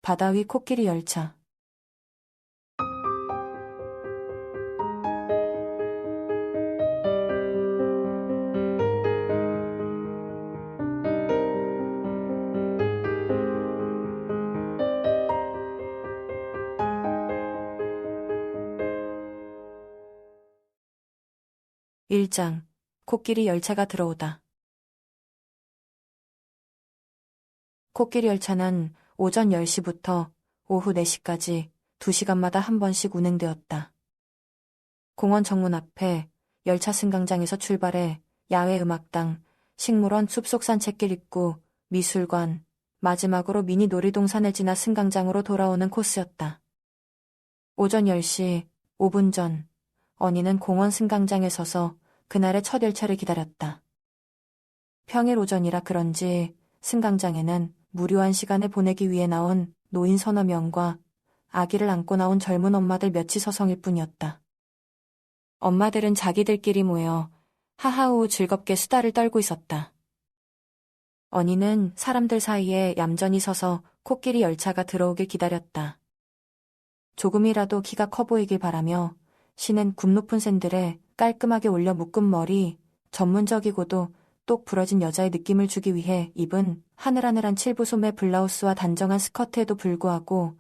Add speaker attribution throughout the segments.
Speaker 1: 바다 위 코끼리 열차. 일장 코끼리 열차가 들어오다. 코끼리 열차는 오전 10시부터 오후 4시까지 2시간마다 한 번씩 운행되었다. 공원 정문 앞에 열차 승강장에서 출발해 야외 음악당, 식물원 숲속 산책길 입구, 미술관, 마지막으로 미니 놀이동산을 지나 승강장으로 돌아오는 코스였다. 오전 10시 5분 전, 언니는 공원 승강장에 서서 그날의 첫 열차를 기다렸다. 평일 오전이라 그런지 승강장에는 무료한 시간을 보내기 위해 나온 노인 서너 명과 아기를 안고 나온 젊은 엄마들 몇이 서성일 뿐이었다. 엄마들은 자기들끼리 모여 하하우 즐겁게 수다를 떨고 있었다. 언니는 사람들 사이에 얌전히 서서 코끼리 열차가 들어오길 기다렸다. 조금이라도 키가 커 보이길 바라며 신은 굽 높은 샌들에 깔끔하게 올려 묶은 머리, 전문적이고도 똑 부러진 여자의 느낌을 주기 위해 입은 하늘하늘한 칠부 소매 블라우스와 단정한 스커트에도 불구하고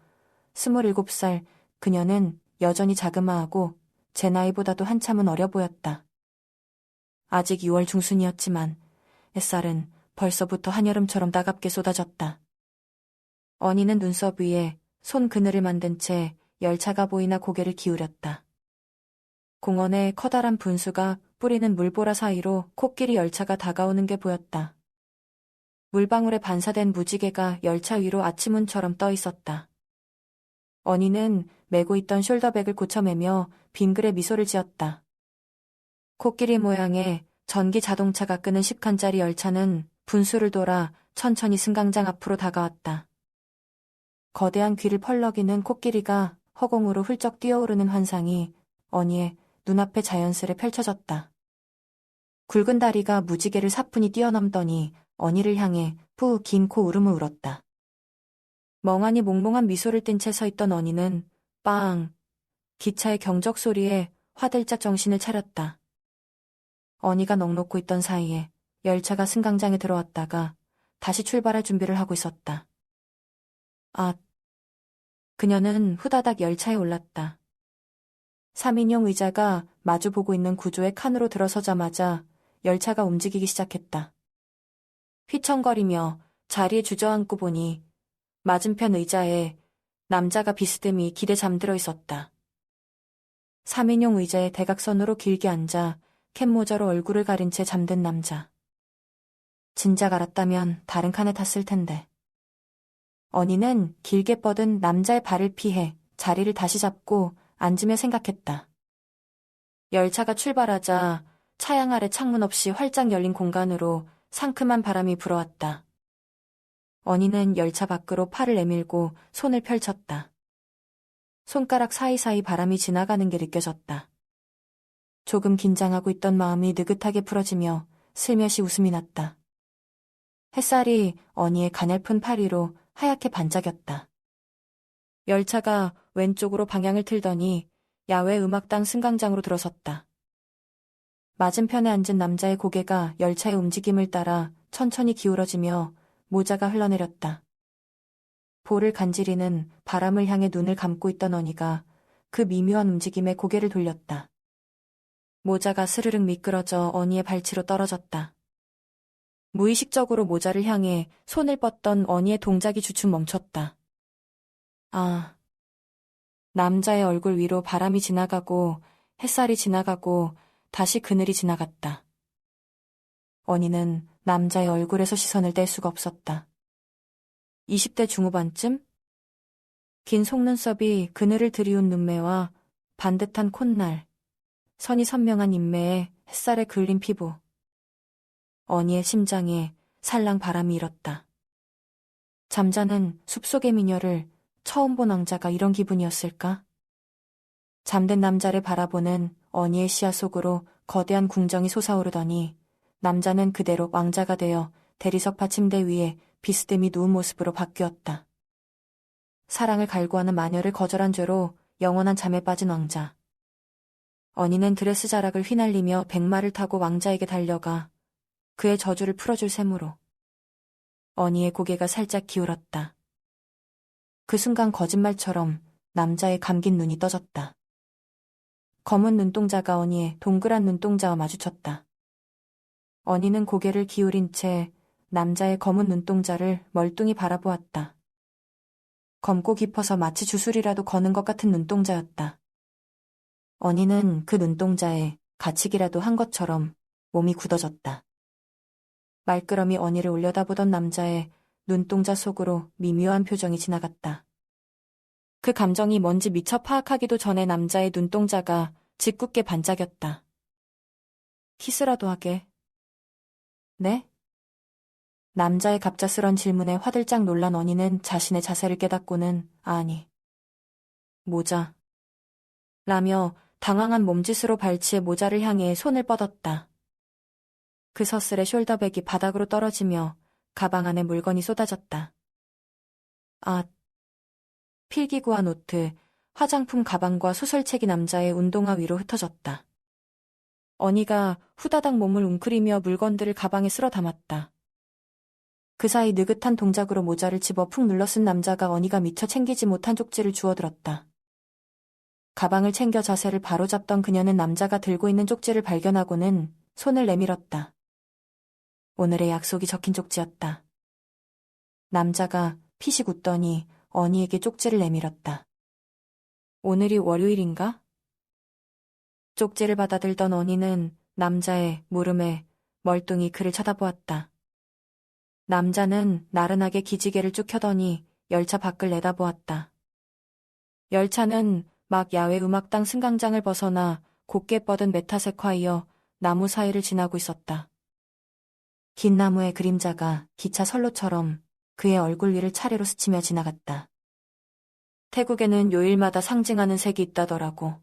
Speaker 1: 27살 그녀는 여전히 자그마하고 제 나이보다도 한참은 어려 보였다. 아직 6월 중순이었지만 햇살은 벌써부터 한여름처럼 따갑게 쏟아졌다. 언니는 눈썹 위에 손 그늘을 만든 채 열차가 보이나 고개를 기울였다. 공원에 커다란 분수가 뿌리는 물보라 사이로 코끼리 열차가 다가오는 게 보였다. 물방울에 반사된 무지개가 열차 위로 아침운처럼 떠 있었다. 언니는 메고 있던 숄더백을 고쳐매며 빙그레 미소를 지었다. 코끼리 모양의 전기 자동차가 끄는 10칸짜리 열차는 분수를 돌아 천천히 승강장 앞으로 다가왔다. 거대한 귀를 펄럭이는 코끼리가 허공으로 훌쩍 뛰어오르는 환상이 언니의 눈앞에 자연스레 펼쳐졌다. 굵은 다리가 무지개를 사뿐히 뛰어넘더니 언니를 향해 푸 긴 코 울음을 울었다. 멍하니 몽롱한 미소를 띤 채 서 있던 언니는 빵! 기차의 경적 소리에 화들짝 정신을 차렸다. 언니가 넋놓고 있던 사이에 열차가 승강장에 들어왔다가 다시 출발할 준비를 하고 있었다. 아! 그녀는 후다닥 열차에 올랐다. 3인용 의자가 마주보고 있는 구조의 칸으로 들어서자마자 열차가 움직이기 시작했다. 휘청거리며 자리에 주저앉고 보니 맞은편 의자에 남자가 비스듬히 길에 잠들어 있었다. 3인용 의자에 대각선으로 길게 앉아 캡모자로 얼굴을 가린 채 잠든 남자. 진작 알았다면 다른 칸에 탔을 텐데. 언니는 길게 뻗은 남자의 발을 피해 자리를 다시 잡고 앉으며 생각했다. 열차가 출발하자 차양 아래 창문 없이 활짝 열린 공간으로 상큼한 바람이 불어왔다. 언니는 열차 밖으로 팔을 내밀고 손을 펼쳤다. 손가락 사이사이 바람이 지나가는 게 느껴졌다. 조금 긴장하고 있던 마음이 느긋하게 풀어지며 슬며시 웃음이 났다. 햇살이 언니의 가냘픈 팔 위로 하얗게 반짝였다. 열차가 왼쪽으로 방향을 틀더니 야외 음악당 승강장으로 들어섰다. 맞은편에 앉은 남자의 고개가 열차의 움직임을 따라 천천히 기울어지며 모자가 흘러내렸다. 볼을 간지리는 바람을 향해 눈을 감고 있던 언니가 그 미묘한 움직임에 고개를 돌렸다. 모자가 스르륵 미끄러져 언니의 발치로 떨어졌다. 무의식적으로 모자를 향해 손을 뻗던 언니의 동작이 주춤 멈췄다. 아... 남자의 얼굴 위로 바람이 지나가고 햇살이 지나가고 다시 그늘이 지나갔다. 언니는 남자의 얼굴에서 시선을 뗄 수가 없었다. 20대 중후반쯤? 긴 속눈썹이 그늘을 들이운 눈매와 반듯한 콧날, 선이 선명한 인매에 햇살에 그을린 피부. 언니의 심장에 살랑 바람이 일었다. 잠자는 숲속의 미녀를 처음 본 왕자가 이런 기분이었을까? 잠든 남자를 바라보는 언니의 시야 속으로 거대한 궁정이 솟아오르더니 남자는 그대로 왕자가 되어 대리석파 침대 위에 비스듬히 누운 모습으로 바뀌었다. 사랑을 갈구하는 마녀를 거절한 죄로 영원한 잠에 빠진 왕자. 언니는 드레스 자락을 휘날리며 백마를 타고 왕자에게 달려가 그의 저주를 풀어줄 셈으로 언니의 고개가 살짝 기울었다. 그 순간 거짓말처럼 남자의 감긴 눈이 떠졌다. 검은 눈동자가 언니의 동그란 눈동자와 마주쳤다. 언니는 고개를 기울인 채 남자의 검은 눈동자를 멀뚱히 바라보았다. 검고 깊어서 마치 주술이라도 거는 것 같은 눈동자였다. 언니는 그 눈동자에 갇히기라도 한 것처럼 몸이 굳어졌다. 말끄러미 언니를 올려다보던 남자의 눈동자 속으로 미묘한 표정이 지나갔다. 그 감정이 뭔지 미처 파악하기도 전에 남자의 눈동자가 짓궂게 반짝였다. 키스라도 하게. 네? 남자의 갑작스런 질문에 화들짝 놀란 언니는 자신의 자세를 깨닫고는 아니. 모자. 라며 당황한 몸짓으로 발치의 모자를 향해 손을 뻗었다. 그 서슬의 숄더백이 바닥으로 떨어지며 가방 안에 물건이 쏟아졌다. 아, 필기구와 노트, 화장품 가방과 소설책이 남자의 운동화 위로 흩어졌다. 언니가 후다닥 몸을 웅크리며 물건들을 가방에 쓸어 담았다. 그 사이 느긋한 동작으로 모자를 집어 푹 눌러 쓴 남자가 언니가 미처 챙기지 못한 쪽지를 주워들었다. 가방을 챙겨 자세를 바로잡던 그녀는 남자가 들고 있는 쪽지를 발견하고는 손을 내밀었다. 오늘의 약속이 적힌 쪽지였다. 남자가 피식 웃더니 언니에게 쪽지를 내밀었다. 오늘이 월요일인가? 쪽지를 받아들던 언니는 남자의 물음에 멀뚱히 그를 쳐다보았다. 남자는 나른하게 기지개를 쭉 켜더니 열차 밖을 내다보았다. 열차는 막 야외 음악당 승강장을 벗어나 곱게 뻗은 메타세콰 이어 나무 사이를 지나고 있었다. 긴 나무의 그림자가 기차 선로처럼 그의 얼굴 위를 차례로 스치며 지나갔다. 태국에는 요일마다 상징하는 색이 있다더라고.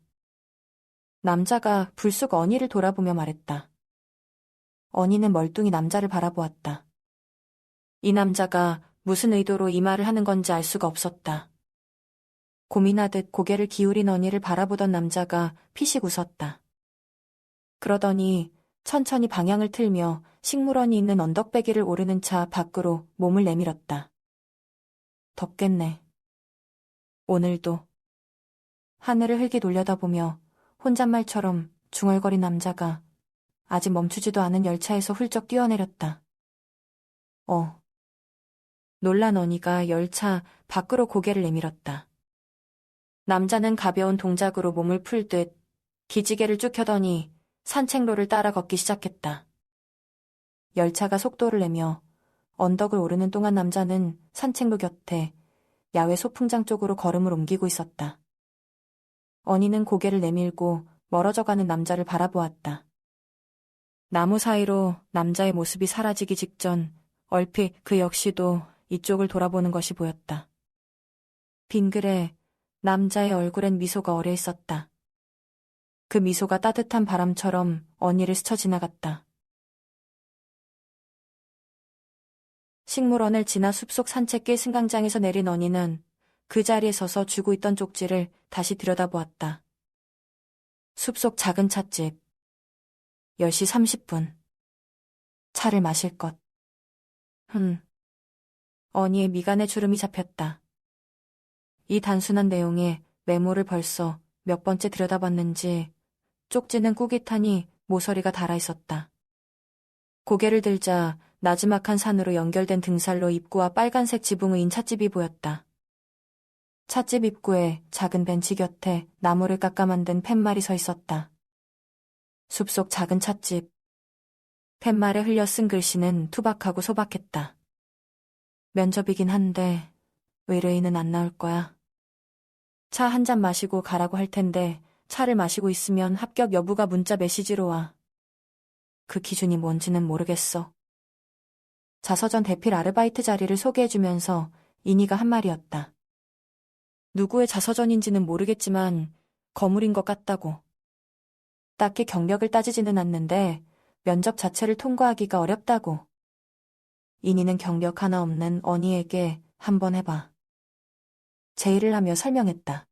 Speaker 1: 남자가 불쑥 언니를 돌아보며 말했다. 언니는 멀뚱히 남자를 바라보았다. 이 남자가 무슨 의도로 이 말을 하는 건지 알 수가 없었다. 고민하듯 고개를 기울인 언니를 바라보던 남자가 피식 웃었다. 그러더니 천천히 방향을 틀며 식물원이 있는 언덕배기를 오르는 차 밖으로 몸을 내밀었다. 덥겠네. 오늘도. 하늘을 흘게 돌려다보며 혼잣말처럼 중얼거린 남자가 아직 멈추지도 않은 열차에서 훌쩍 뛰어내렸다. 놀란 언니가 열차 밖으로 고개를 내밀었다. 남자는 가벼운 동작으로 몸을 풀듯 기지개를 쭉 켜더니 산책로를 따라 걷기 시작했다. 열차가 속도를 내며 언덕을 오르는 동안 남자는 산책로 곁에 야외 소풍장 쪽으로 걸음을 옮기고 있었다. 언니는 고개를 내밀고 멀어져가는 남자를 바라보았다. 나무 사이로 남자의 모습이 사라지기 직전 얼핏 그 역시도 이쪽을 돌아보는 것이 보였다. 빙그레 남자의 얼굴엔 미소가 어려 있었다. 그 미소가 따뜻한 바람처럼 언니를 스쳐 지나갔다. 식물원을 지나 숲속 산책길 승강장에서 내린 언니는 그 자리에 서서 쥐고 있던 쪽지를 다시 들여다보았다. 숲속 작은 찻집. 10시 30분. 차를 마실 것. 언니의 미간에 주름이 잡혔다. 이 단순한 내용에 메모를 벌써 몇 번째 들여다봤는지 쪽지는 꾸깃하니 모서리가 달아 있었다. 고개를 들자 나지막한 산으로 연결된 등살로 입구와 빨간색 지붕의 인 찻집이 보였다. 찻집 입구에 작은 벤치 곁에 나무를 깎아 만든 팻말이 서 있었다. 숲속 작은 찻집. 팻말에 흘려 쓴 글씨는 투박하고 소박했다. 면접이긴 한데 의뢰인은 안 나올 거야. 차 한 잔 마시고 가라고 할 텐데 차를 마시고 있으면 합격 여부가 문자 메시지로 와. 그 기준이 뭔지는 모르겠어. 자서전 대필 아르바이트 자리를 소개해주면서 이니가 한 말이었다. 누구의 자서전인지는 모르겠지만 거물인 것 같다고. 딱히 경력을 따지지는 않는데 면접 자체를 통과하기가 어렵다고. 이니는 경력 하나 없는 언니에게 한번 해봐. 제의를 하며 설명했다.